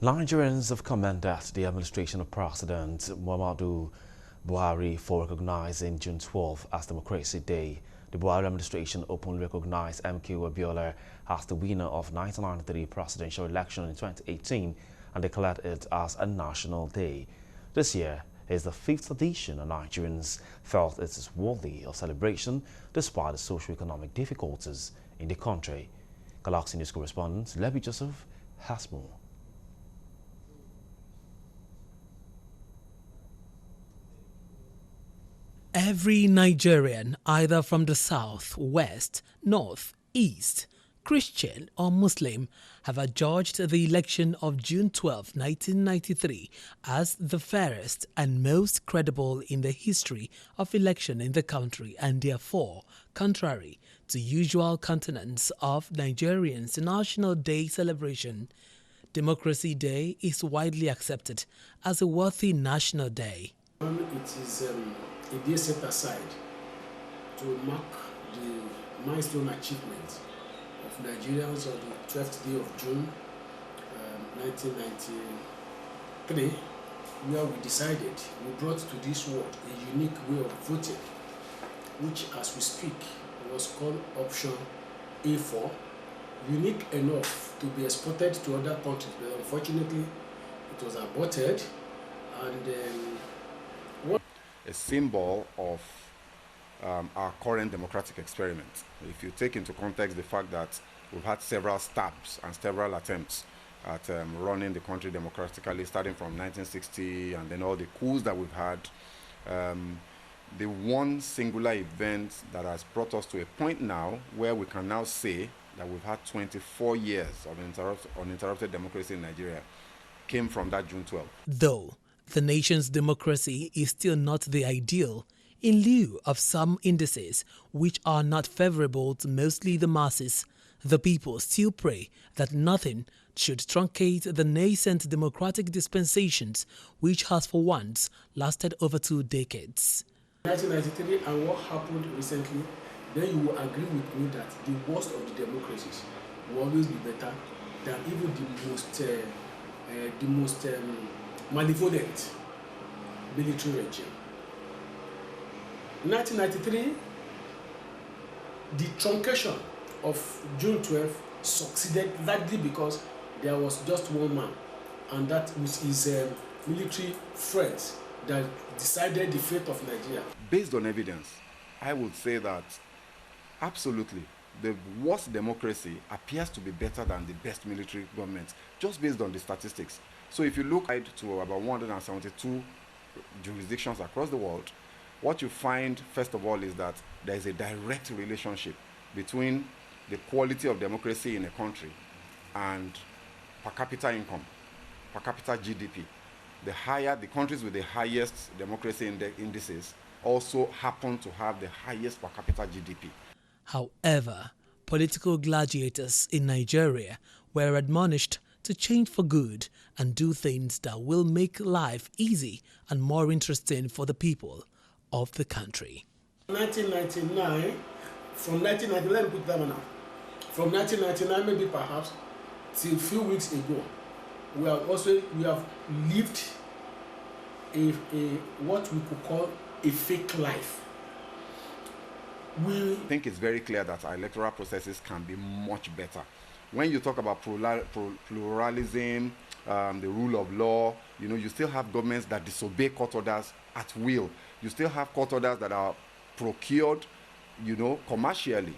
Nigerians have commended the administration of President Muhammadu Buhari for recognizing June 12 as Democracy Day. The Buhari administration openly recognized MK Abiola as the winner of 1993 presidential election in 2018 and declared it as a national day. This year is the 5th edition, and Nigerians felt it is worthy of celebration despite the socio-economic difficulties in the country. Galaxy News correspondent Levi Joseph has more. Every Nigerian, either from the south, west, north, east, Christian or Muslim, have adjudged the election of June 12, 1993 as the fairest and most credible in the history of election in the country, and therefore, contrary to usual countenance of Nigerians' National Day celebration, Democracy Day is widely accepted as a worthy national day. It is a day set aside to mark the milestone achievement of Nigerians on the 12th day of June 1993, where we decided, we brought to this world a unique way of voting, which as we speak was called option A4, unique enough to be exported to other countries, but unfortunately it was aborted. And a symbol of our current democratic experiment. If you take into context the fact that we've had several stabs and several attempts at running the country democratically, starting from 1960, and then all the coups that we've had, the one singular event that has brought us to a point now where we can now say that we've had 24 years of uninterrupted democracy in Nigeria came from that June 12th. Though the nation's democracy is still not the ideal, in lieu of some indices which are not favorable to mostly the masses, the people still pray that nothing should truncate the nascent democratic dispensations which has for once lasted over 2 decades. 1993 and what happened recently, then you will agree with me that the worst of the democracies will always be better than even the most malevolent military regime. In 1993, the truncation of June 12 succeeded largely because there was just one man, and that was his military friends that decided the fate of Nigeria. Based on evidence, I would say that absolutely the worst democracy appears to be better than the best military government, just based on the statistics. So if you look to about 172 jurisdictions across the world, what you find, first of all, is that there is a direct relationship between the quality of democracy in a country and per capita income, per capita GDP. The countries with the highest democracy indices also happen to have the highest per capita GDP. However, political gladiators in Nigeria were admonished to change for good and do things that will make life easy and more interesting for the people of the country. 1999, from 1999, let me put that one out. From 1999, maybe perhaps, till a few weeks ago, we have lived a what we could call a fake life. I think it's very clear that our electoral processes can be much better. When you talk about pluralism, the rule of law, you still have governments that disobey court orders at will. You still have court orders that are procured, commercially.